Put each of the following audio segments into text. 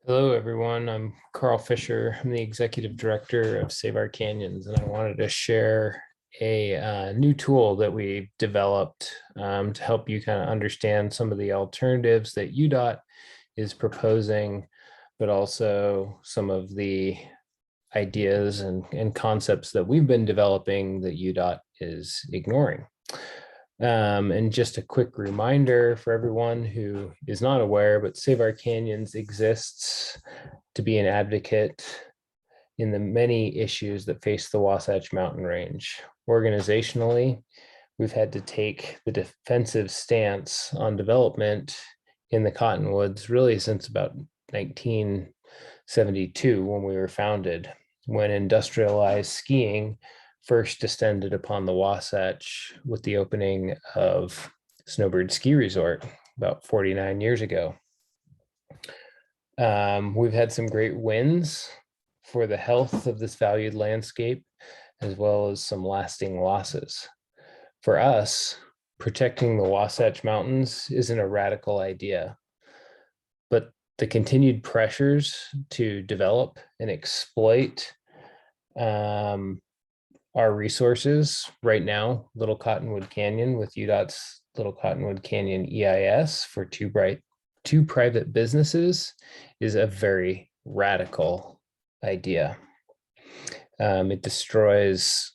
Hello, everyone. I'm Carl Fisher. I'm the executive director of Save Our Canyons, and I wanted to share a new tool that we developed to help you kind of understand some of the alternatives that UDOT is proposing, but also some of the ideas and concepts that we've been developing that UDOT is ignoring. And just a quick reminder for everyone who is not aware, but Save Our Canyons exists to be an advocate in the many issues that face the Wasatch Mountain Range. Organizationally, we've had to take the defensive stance on development in the Cottonwoods really since about 1972 when we were founded, when industrialized skiing first descended upon the Wasatch with the opening of Snowbird Ski Resort about 49 years ago. We've had some great wins for the health of this valued landscape, as well as some lasting losses. For us, protecting the Wasatch Mountains isn't a radical idea, but the continued pressures to develop and exploit our resources right now, Little Cottonwood Canyon with UDOT's Little Cottonwood Canyon EIS for two private businesses is a very radical idea. It destroys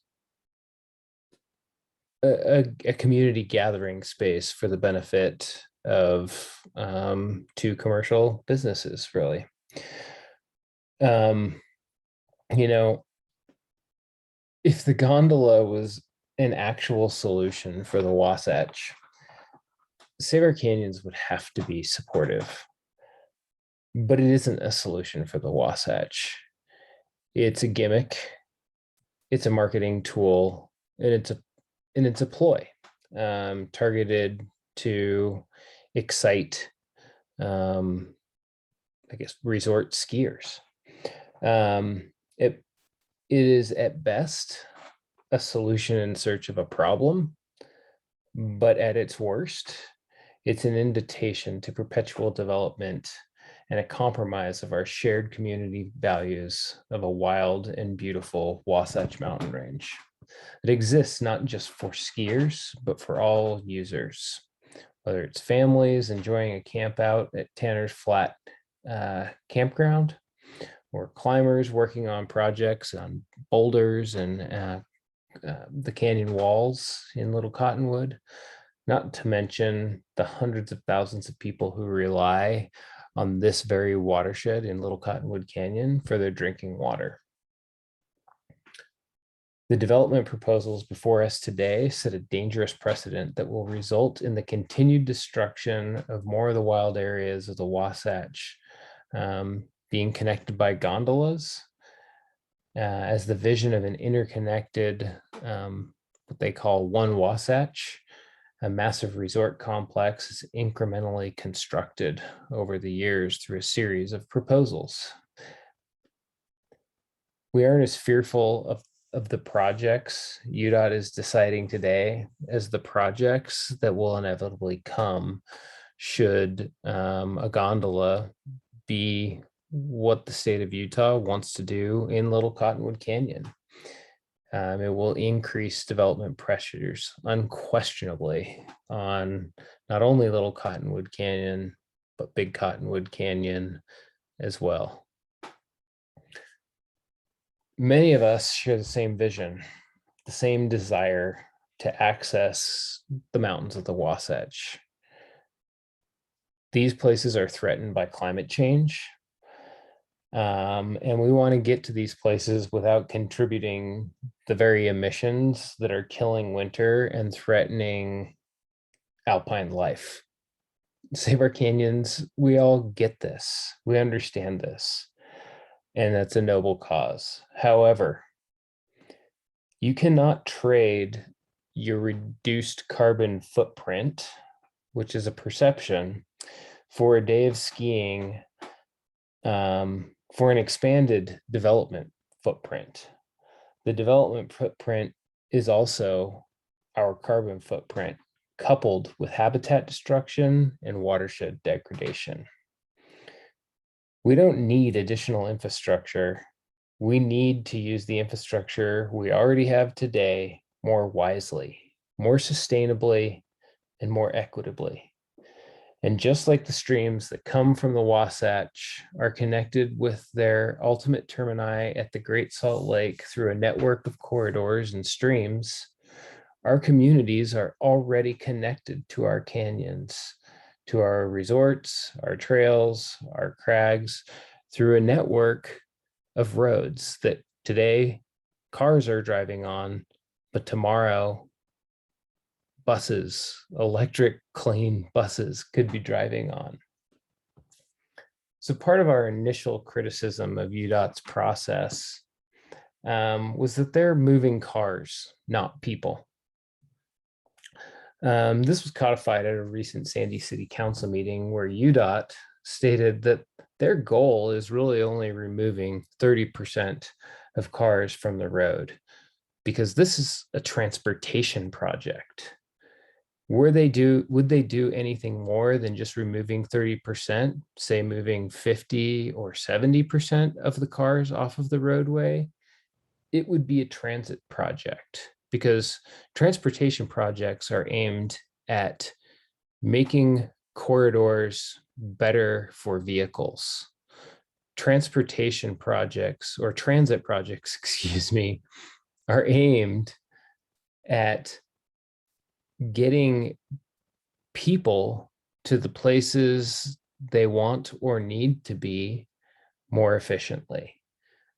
a community gathering space for the benefit of two commercial businesses, really. If the gondola was an actual solution for the Wasatch, Save Our Canyons would have to be supportive. But it isn't a solution for the Wasatch. It's a gimmick, it's a marketing tool, and it's a ploy targeted to excite, resort skiers. It is at best a solution in search of a problem, but at its worst, it's an invitation to perpetual development and a compromise of our shared community values of a wild and beautiful Wasatch Mountain Range. It exists not just for skiers, but for all users, whether it's families enjoying a camp out at Tanner's Flat campground, or climbers working on projects on boulders and the canyon walls in Little Cottonwood, not to mention the hundreds of thousands of people who rely on this very watershed in Little Cottonwood Canyon for their drinking water. The development proposals before us today set a dangerous precedent that will result in the continued destruction of more of the wild areas of the Wasatch, being connected by gondolas, as the vision of an interconnected, what they call One Wasatch, a massive resort complex is incrementally constructed over the years through a series of proposals. We aren't as fearful of the projects UDOT is deciding today as the projects that will inevitably come should a gondola be what the state of Utah wants to do in Little Cottonwood Canyon. It will increase development pressures unquestionably on not only Little Cottonwood Canyon, but Big Cottonwood Canyon as well. Many of us share the same vision, the same desire to access the mountains of the Wasatch. These places are threatened by climate change. And we want to get to these places without contributing the very emissions that are killing winter and threatening alpine life. Save Our Canyons, we all get this. We understand this. And that's a noble cause. However, you cannot trade your reduced carbon footprint, which is a perception, for a day of skiing for an expanded development footprint. The development footprint is also our carbon footprint, coupled with habitat destruction and watershed degradation. We don't need additional infrastructure. We need to use the infrastructure we already have today more wisely, more sustainably, and more equitably. And just like the streams that come from the Wasatch are connected with their ultimate termini at the Great Salt Lake through a network of corridors and streams, our communities are already connected to our canyons, to our resorts, our trails, our crags, through a network of roads that today cars are driving on, but tomorrow buses, electric clean buses could be driving on. So part of our initial criticism of UDOT's process was that they're moving cars, not people. This was codified at a recent Sandy City Council meeting where UDOT stated that their goal is really only removing 30% of cars from the road because this is a transportation project. Would they do anything more than just removing 30%, say moving 50 or 70% of the cars off of the roadway? It would be a transit project because transportation projects are aimed at making corridors better for vehicles. Transportation projects or transit projects, excuse me, are aimed at getting people to the places they want or need to be more efficiently.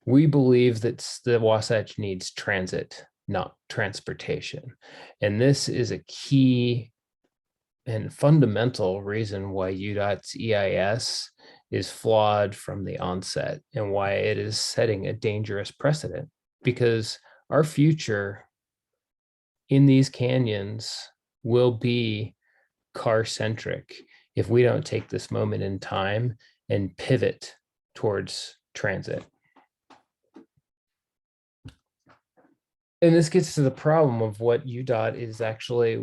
We believe that the Wasatch needs transit, not transportation. And this is a key and fundamental reason why UDOT's EIS is flawed from the onset and why it is setting a dangerous precedent, because our future in these canyons will be car-centric if we don't take this moment in time and pivot towards transit. And this gets to the problem of what UDOT is actually,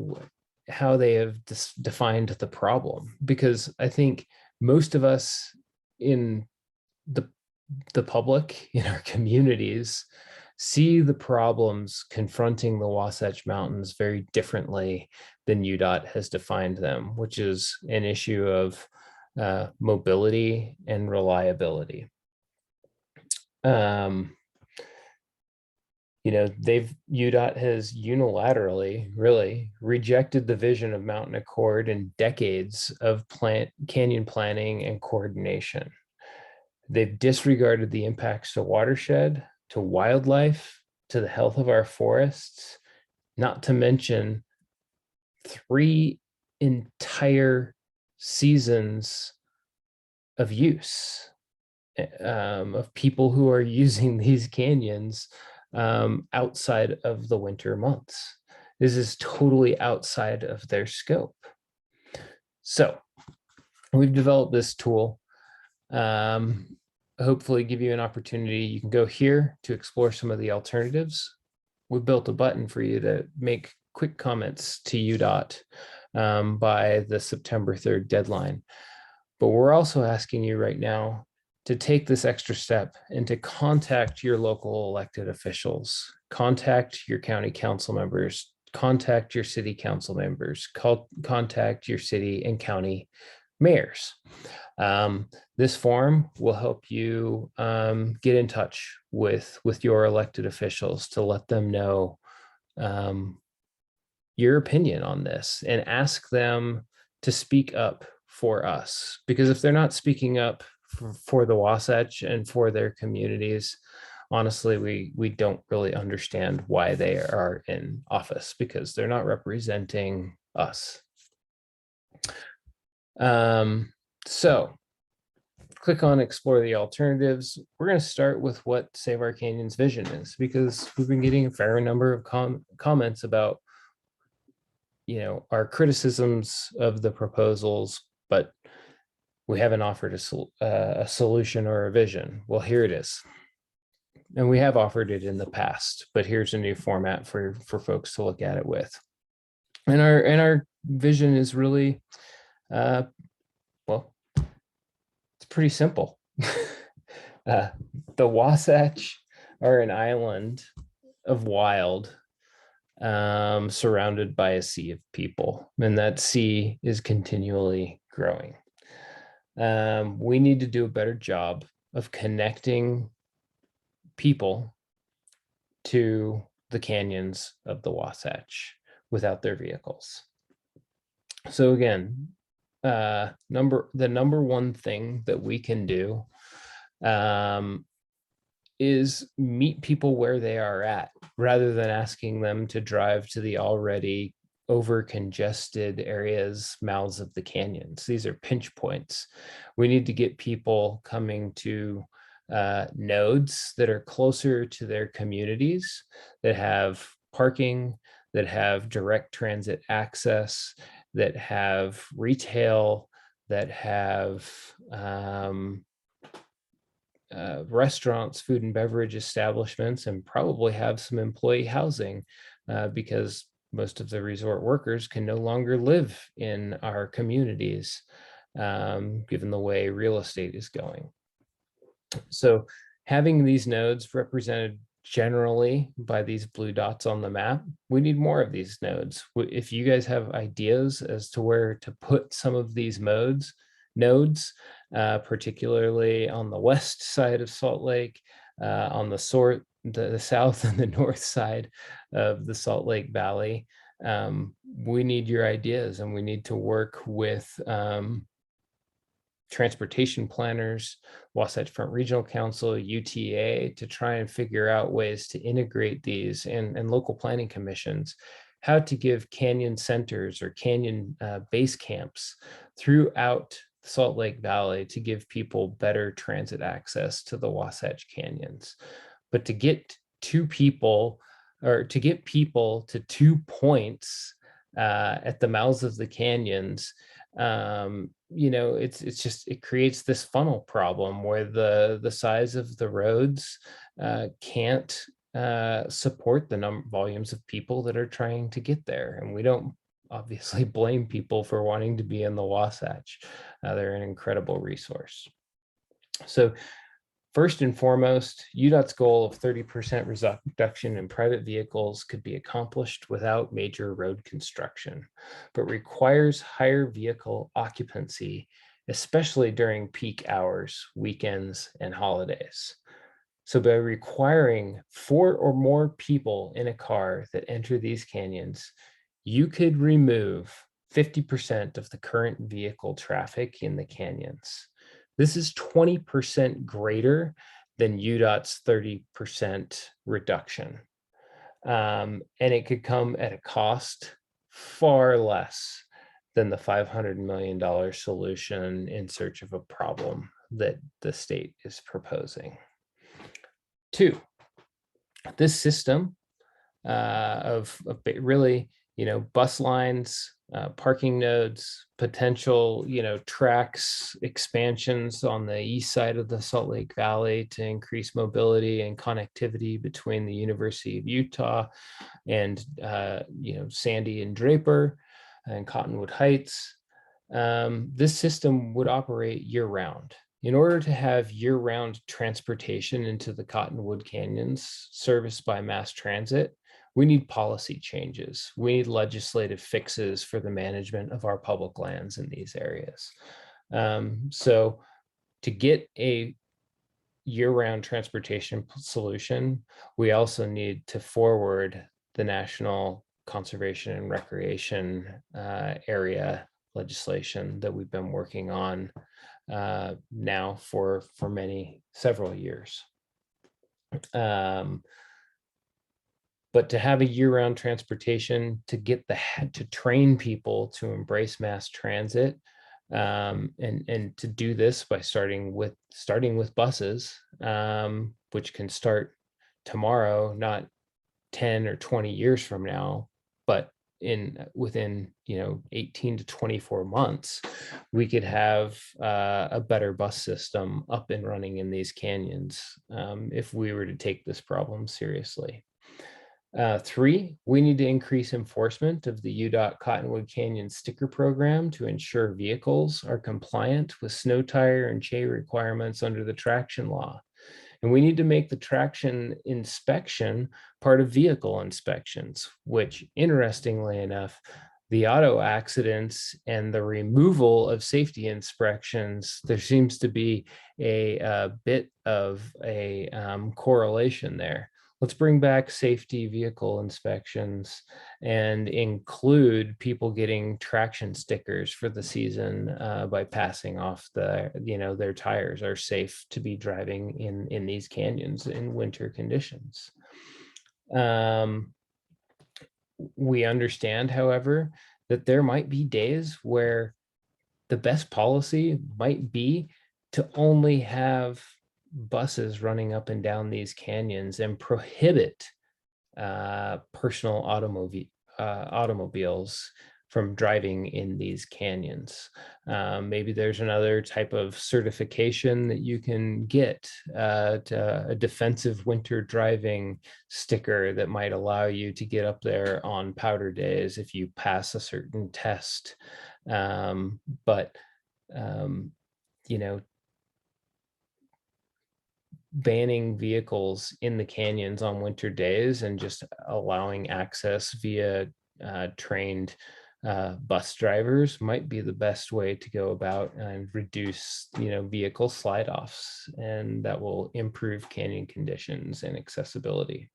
how they have defined the problem, because I think most of us in the public, in our communities, see the problems confronting the Wasatch Mountains very differently than UDOT has defined them, which is an issue of mobility and reliability. UDOT has unilaterally really rejected the vision of Mountain Accord and decades of canyon planning and coordination. They've disregarded the impacts to watershed, to wildlife, to the health of our forests, not to mention 3 entire seasons of use of people who are using these canyons outside of the winter months. This is totally outside of their scope. So we've developed this tool, hopefully give you an opportunity. You can go here to explore some of the alternatives. We've built a button for you to make quick comments to UDOT by the September 3rd deadline. But we're also asking you right now to take this extra step and to contact your local elected officials, contact your county council members, contact your city council members, contact your city and county mayors. This form will help you get in touch with your elected officials to let them know your opinion on this and ask them to speak up for us. Because if they're not speaking up for the Wasatch and for their communities, honestly, we don't really understand why they are in office, because they're not representing us. So click on explore the alternatives. We're going to start with what Save Our Canyons vision is, because we've been getting a fair number of comments about our criticisms of the proposals, but we haven't offered a solution or a vision. Well, here it is. And we have offered it in the past, but here's a new format for folks to look at it with. And our vision is really, well, it's pretty simple. Uh, the Wasatch are an island of wild, surrounded by a sea of people, and that sea is continually growing. We need to do a better job of connecting people to the canyons of the Wasatch without their vehicles. So again, the number one thing that we can do is meet people where they are at, rather than asking them to drive to the already over congested areas, mouths of the canyons. These are pinch points. We need to get people coming to nodes that are closer to their communities, that have parking, that have direct transit access, that have retail, that have restaurants, food and beverage establishments, and probably have some employee housing, because most of the resort workers can no longer live in our communities, given the way real estate is going. So having these nodes represented generally by these blue dots on the map, we need more of these nodes. If you guys have ideas as to where to put some of these nodes, particularly on the west side of Salt Lake, on the south and the north side of the Salt Lake Valley, we need your ideas, and we need to work with transportation planners, Wasatch Front Regional Council, UTA, to try and figure out ways to integrate these, and local planning commissions, how to give canyon centers or canyon base camps throughout Salt Lake Valley to give people better transit access to the Wasatch Canyons. But to get people to 2 points at the mouths of the canyons, it creates this funnel problem where the size of the roads can't support the volumes of people that are trying to get there. And we don't obviously blame people for wanting to be in the Wasatch. They're an incredible resource. So first and foremost, UDOT's goal of 30% reduction in private vehicles could be accomplished without major road construction, but requires higher vehicle occupancy, especially during peak hours, weekends, and holidays. So by requiring 4 or more people in a car that enter these canyons, you could remove 50% of the current vehicle traffic in the canyons. This is 20% greater than UDOT's 30% reduction. And it could come at a cost far less than the $500 million solution in search of a problem that the state is proposing. 2, this system of really, bus lines, parking nodes, potential, tracks expansions on the east side of the Salt Lake Valley to increase mobility and connectivity between the University of Utah and, Sandy and Draper and Cottonwood Heights. This system would operate year-round. In order to have year-round transportation into the Cottonwood Canyons serviced by mass transit, we need policy changes. We need legislative fixes for the management of our public lands in these areas. So to get a year-round transportation solution, we also need to forward the National Conservation and Recreation area legislation that we've been working on now for several years. But to have a year-round transportation, to train people to embrace mass transit, and to do this by starting with buses, which can start tomorrow, not 10 or 20 years from now, but within 18 to 24 months, we could have a better bus system up and running in these canyons, if we were to take this problem seriously. 3, we need to increase enforcement of the UDOT Cottonwood Canyon sticker program to ensure vehicles are compliant with snow tire and chain requirements under the traction law. And we need to make the traction inspection part of vehicle inspections, which, interestingly enough, the auto accidents and the removal of safety inspections, there seems to be a bit of a correlation there. Let's bring back safety vehicle inspections and include people getting traction stickers for the season by passing off their tires are safe to be driving in these canyons in winter conditions. We understand, however, that there might be days where the best policy might be to only have buses running up and down these canyons and prohibit personal automobiles from driving in these canyons. Maybe there's another type of certification that you can get, to a defensive winter driving sticker that might allow you to get up there on powder days if you pass a certain test. But you know, banning vehicles in the canyons on winter days and just allowing access via trained bus drivers might be the best way to go about and reduce, vehicle slide offs, and that will improve canyon conditions and accessibility.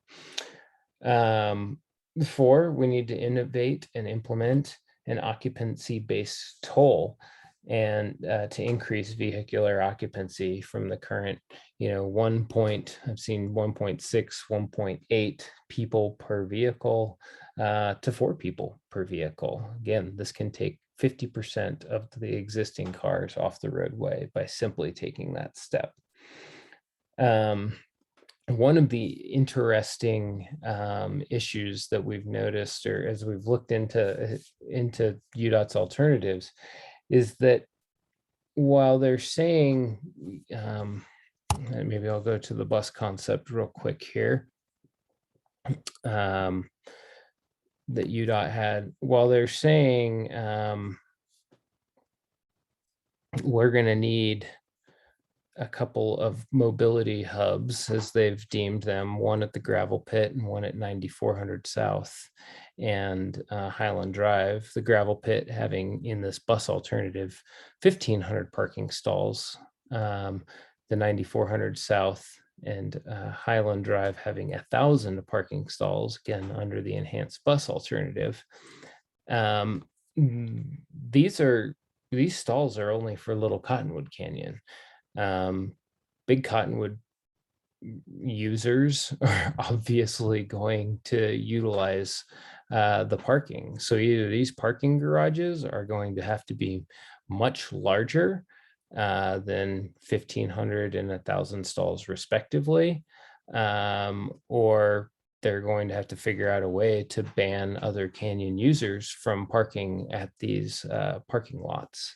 4, we need to innovate and implement an occupancy-based toll and to increase vehicular occupancy from the current, I've seen 1.6, 1.8 people per vehicle to 4 people per vehicle. Again, this can take 50% of the existing cars off the roadway by simply taking that step. One of the interesting issues that we've noticed, or as we've looked into UDOT's alternatives, is that while they're saying, and maybe I'll go to the bus concept real quick here, that UDOT had, while they're saying we're going to need a couple of mobility hubs, as they've deemed them, one at the gravel pit and one at 9400 South and Highland Drive. The gravel pit having, in this bus alternative, 1500 parking stalls. The 9400 South and Highland Drive having 1000 parking stalls, again, under the enhanced bus alternative. These stalls are only for Little Cottonwood Canyon. Big Cottonwood users are obviously going to utilize the parking. So either these parking garages are going to have to be much larger than 1500 and 1000 stalls respectively, or they're going to have to figure out a way to ban other canyon users from parking at these parking lots.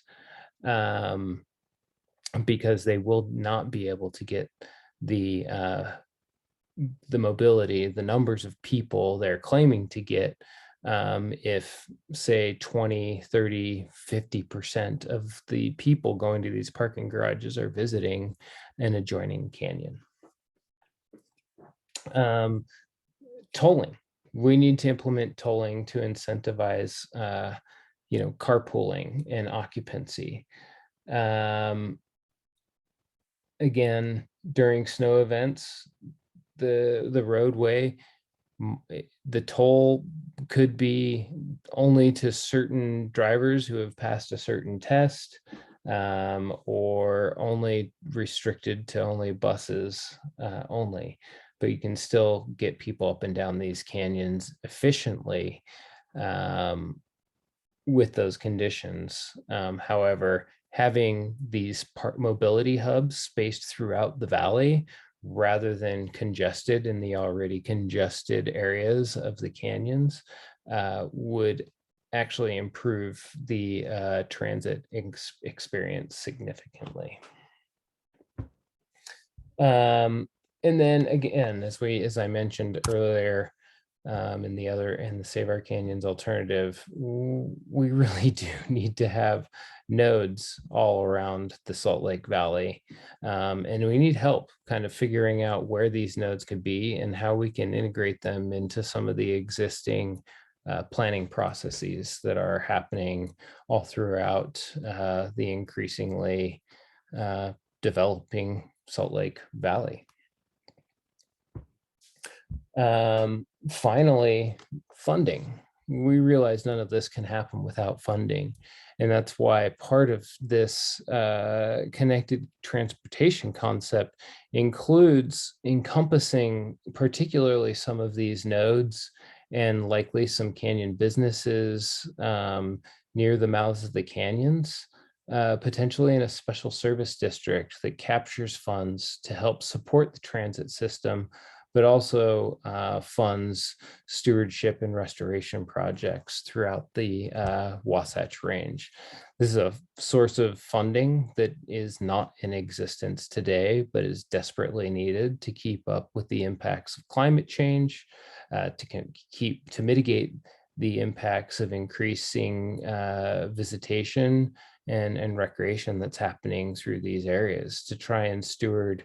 Because they will not be able to get the mobility, the numbers of people they're claiming to get, if, say, 20, 30, 50% of the people going to these parking garages are visiting an adjoining canyon. Tolling. We need to implement tolling to incentivize, carpooling and occupancy. Again, during snow events, the roadway, the toll could be only to certain drivers who have passed a certain test, or only restricted to only buses only. But you can still get people up and down these canyons efficiently with those conditions. However, having these mobility hubs spaced throughout the valley rather than congested in the already congested areas of the canyons would actually improve the transit experience significantly. And then again, as I mentioned earlier, and the Save Our Canyons alternative, we really do need to have nodes all around the Salt Lake Valley. And we need help kind of figuring out where these nodes could be and how we can integrate them into some of the existing planning processes that are happening all throughout the increasingly developing Salt Lake Valley. Finally, funding. We realize none of this can happen without funding. And that's why part of this connected transportation concept includes encompassing particularly some of these nodes and likely some canyon businesses near the mouths of the canyons, potentially in a special service district that captures funds to help support the transit system, but also funds stewardship and restoration projects throughout the Wasatch Range. This is a source of funding that is not in existence today, but is desperately needed to keep up with the impacts of climate change, to mitigate the impacts of increasing visitation and recreation that's happening through these areas, to try and steward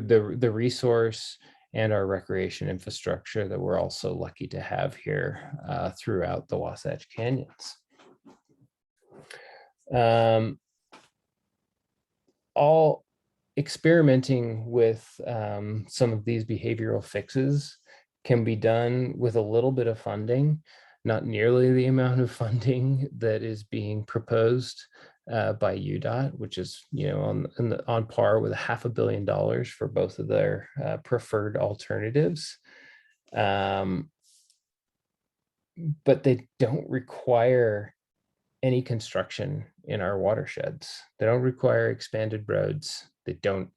the resource and our recreation infrastructure that we're also lucky to have here throughout the Wasatch Canyons. All experimenting with some of these behavioral fixes can be done with a little bit of funding, not nearly the amount of funding that is being proposed by UDOT, which is on par with $500 million for both of their preferred alternatives. But they don't require any construction in our watersheds. They don't require expanded roads. They don't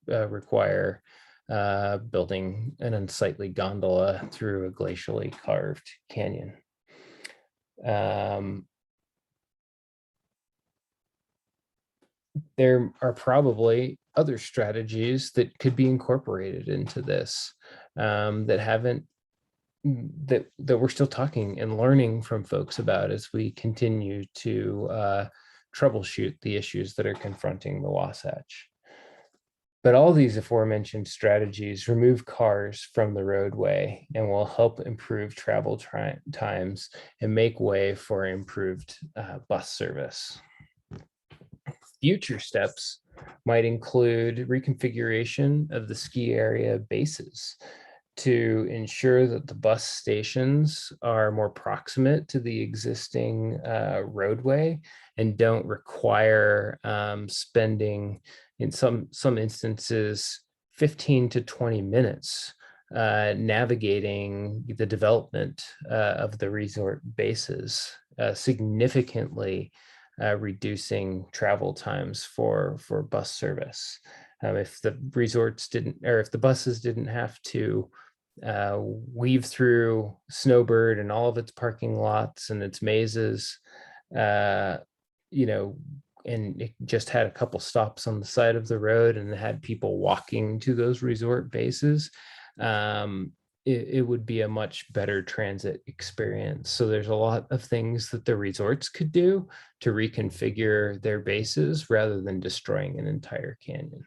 require building an unsightly gondola through a glacially carved canyon. There are probably other strategies that could be incorporated into this that we're still talking and learning from folks about as we continue to troubleshoot the issues that are confronting the Wasatch. But all these aforementioned strategies remove cars from the roadway and will help improve travel times and make way for improved bus service. Future steps might include reconfiguration of the ski area bases to ensure that the bus stations are more proximate to the existing roadway and don't require spending, in some instances, 15 to 20 minutes navigating the development of the resort bases, significantly reducing travel times for bus service. If the resorts didn't, or if the buses didn't have to weave through Snowbird and all of its parking lots and its mazes, and it just had a couple stops on the side of the road and had people walking to those resort bases, it would be a much better transit experience. So there's a lot of things that the resorts could do to reconfigure their bases rather than destroying an entire canyon.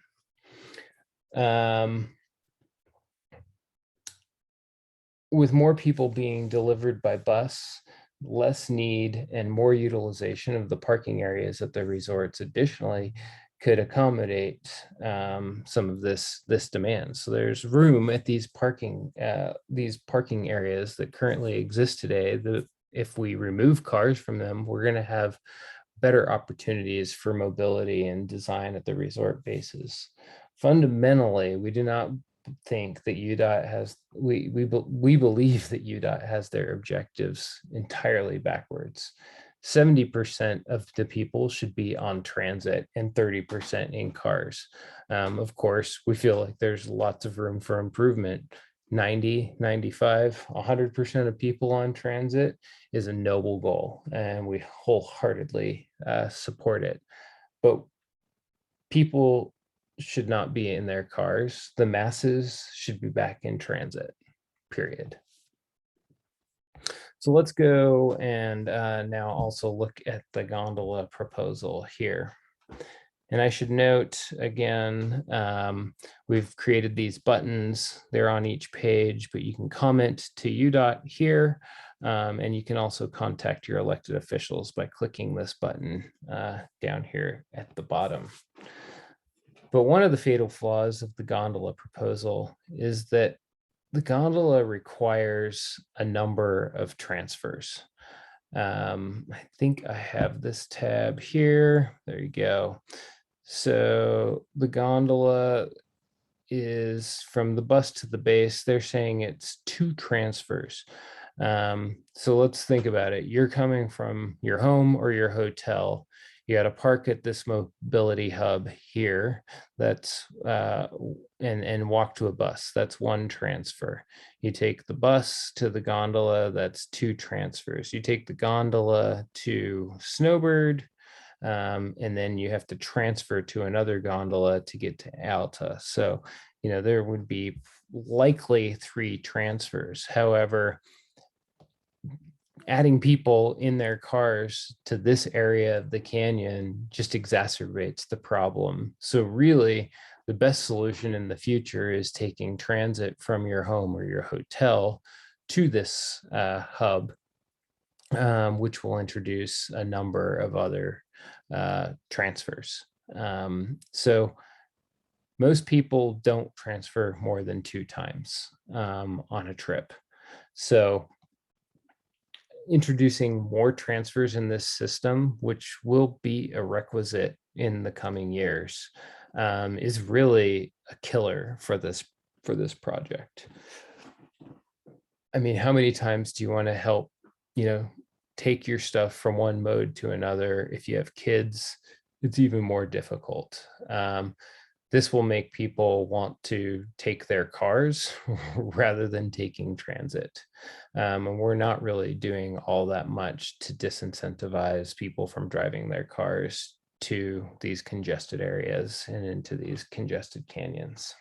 With more people being delivered by bus, less need and more utilization of the parking areas at the resorts additionally could accommodate some of this demand. So there's room at these parking areas that currently exist today, that if we remove cars from them, we're going to have better opportunities for mobility and design at the resort bases. Fundamentally, we do not think that UDOT has, we believe that UDOT has their objectives entirely backwards. 70% of the people should be on transit and 30% in cars. Of course, we feel like there's lots of room for improvement. 90, 95, 100% of people on transit is a noble goal, and we wholeheartedly support it. But people should not be in their cars. The masses should be back in transit, period. So let's go and now also look at the gondola proposal here. And I should note again, we've created these buttons. They're on each page, but you can comment to UDOT here. And you can also contact your elected officials by clicking this button down here at the bottom. But one of the fatal flaws of the gondola proposal is that the gondola requires a number of transfers. I think I have this tab here. There you go. So the gondola is from the bus to the base. They're saying it's 2 transfers. So let's think about it. You're coming from your home or your hotel. You got to park at this mobility hub here. That's and walk to a bus. That's 1 transfer. You take the bus to the gondola. That's 2 transfers. You take the gondola to Snowbird. And then you have to transfer to another gondola to get to Alta. So, there would be likely 3 transfers. However, adding people in their cars to this area of the canyon just exacerbates the problem. So really, the best solution in the future is taking transit from your home or your hotel to this hub, which will introduce a number of other transfers. So most people don't transfer more than 2 times on a trip. So introducing more transfers in this system, which will be a requisite in the coming years, is really a killer for this project. I mean, how many times do you want to help, take your stuff from one mode to another? If you have kids, it's even more difficult. This will make people want to take their cars rather than taking transit. And we're not really doing all that much to disincentivize people from driving their cars to these congested areas and into these congested canyons.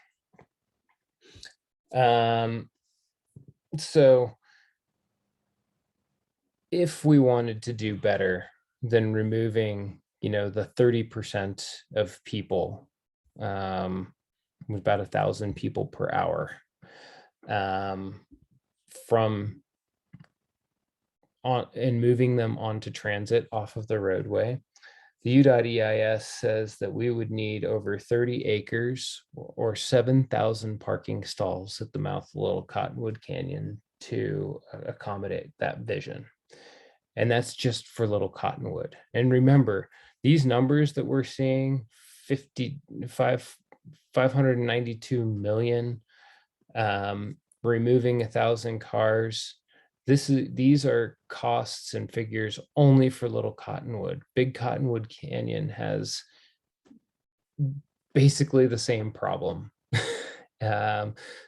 So if we wanted to do better than removing, the 30% of people, about 1,000 people per hour, from on and moving them onto transit off of the roadway, the UDOT-EIS says that we would need over 30 acres or 7,000 parking stalls at the mouth of Little Cottonwood Canyon to accommodate that vision. And that's just for Little Cottonwood. And remember, these numbers that we're seeing, 592 million, removing 1,000 cars. These are costs and figures only for Little Cottonwood. Big Cottonwood Canyon has basically the same problem.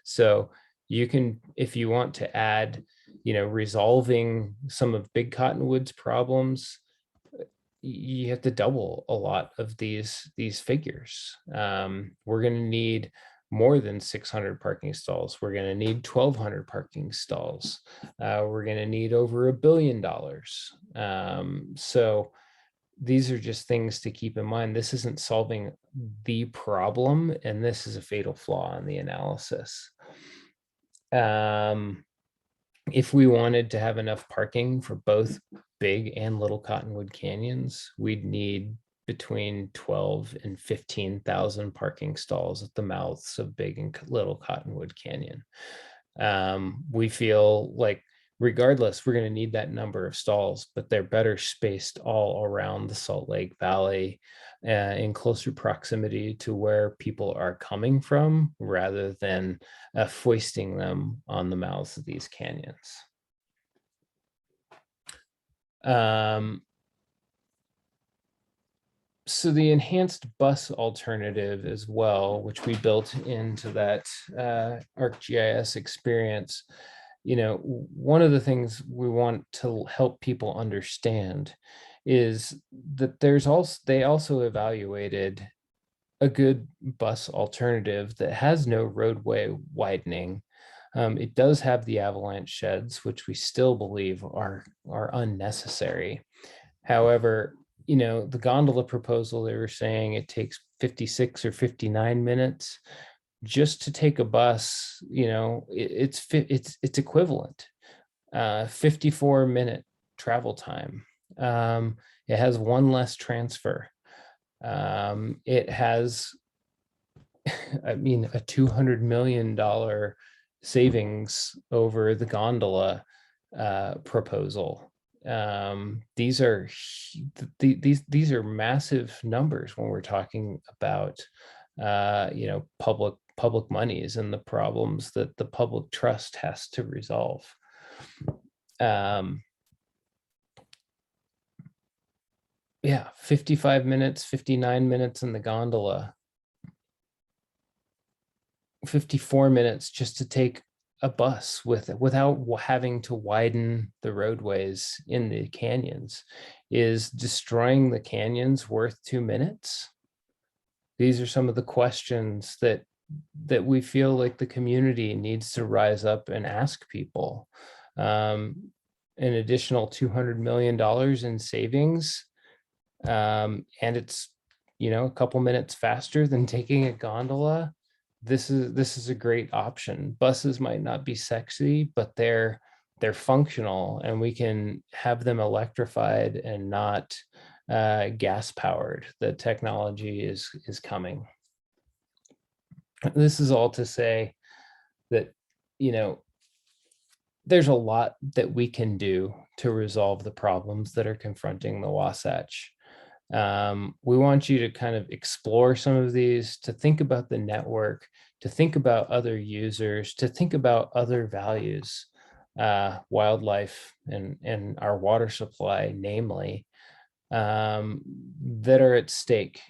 So you can, if you want to add, resolving some of Big Cottonwood's problems, you have to double a lot of these figures. We're going to need more than 600 parking stalls. We're going to need 1,200 parking stalls. We're going to need over $1 billion. So these are just things to keep in mind. This isn't solving the problem, and this is a fatal flaw in the analysis. If we wanted to have enough parking for both Big and Little Cottonwood Canyons, we'd need between 12 and 15,000 parking stalls at the mouths of Big and Little Cottonwood Canyon. We feel like regardless, we're going to need that number of stalls, but they're better spaced all around the Salt Lake Valley, in closer proximity to where people are coming from, rather than foisting them on the mouths of these canyons. So the enhanced bus alternative as well, which we built into that ArcGIS experience, one of the things we want to help people understand is that they also evaluated a good bus alternative that has no roadway widening. It does have the avalanche sheds, which we still believe are unnecessary. However, the gondola proposal, they were saying it takes 56 or 59 minutes just to take a bus. It's equivalent. 54-minute travel time. It has one less transfer. It has, a $200 million savings over the gondola proposal. These are massive numbers when we're talking about public monies and the problems that the public trust has to resolve. Yeah, 55 minutes, 59 minutes in the gondola, 54 minutes just to take a bus without having to widen the roadways in the canyons. Is destroying the canyons worth 2 minutes? These are some of the questions that we feel like the community needs to rise up and ask people. An additional $200 million in savings, and it's a couple minutes faster than taking a gondola. This is a great option. Buses might not be sexy, but they're functional, and we can have them electrified and not gas powered. The technology is coming. This is all to say that there's a lot that we can do to resolve the problems that are confronting the Wasatch. We want you to kind of explore some of these, to think about the network, to think about other users, to think about other values, wildlife and our water supply, namely, that are at stake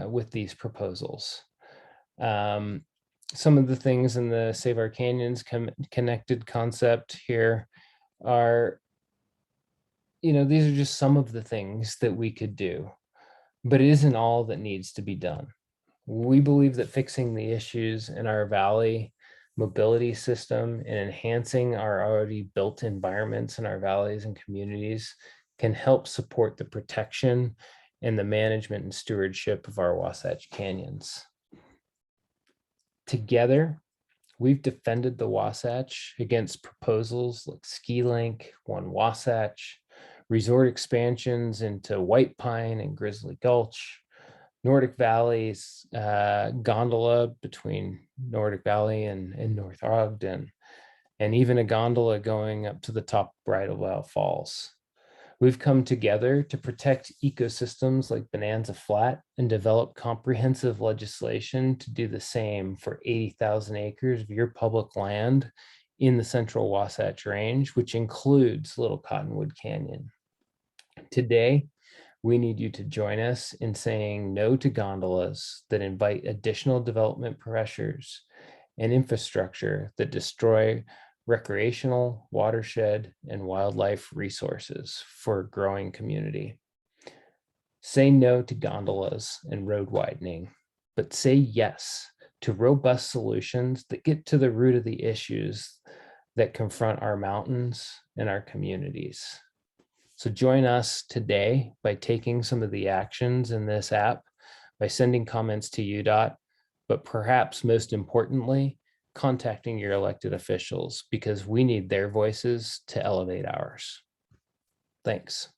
with these proposals. Some of the things in the Save Our Canyons connected concept here are, these are just some of the things that we could do, but it isn't all that needs to be done. We believe that fixing the issues in our valley mobility system and enhancing our already built environments in our valleys and communities can help support the protection and the management and stewardship of our Wasatch Canyons. Together, we've defended the Wasatch against proposals like Ski Link, One Wasatch, resort expansions into White Pine and Grizzly Gulch, Nordic Valley's gondola between Nordic Valley and North Ogden, and even a gondola going up to the top of Bridalveil Falls. We've come together to protect ecosystems like Bonanza Flat and develop comprehensive legislation to do the same for 80,000 acres of your public land in the central Wasatch Range, which includes Little Cottonwood Canyon. Today, we need you to join us in saying no to gondolas that invite additional development pressures and infrastructure that destroy recreational, watershed, and wildlife resources for a growing community. Say no to gondolas and road widening, but say yes to robust solutions that get to the root of the issues that confront our mountains and our communities. So join us today by taking some of the actions in this app, by sending comments to UDOT, but perhaps most importantly, contacting your elected officials, because we need their voices to elevate ours. Thanks.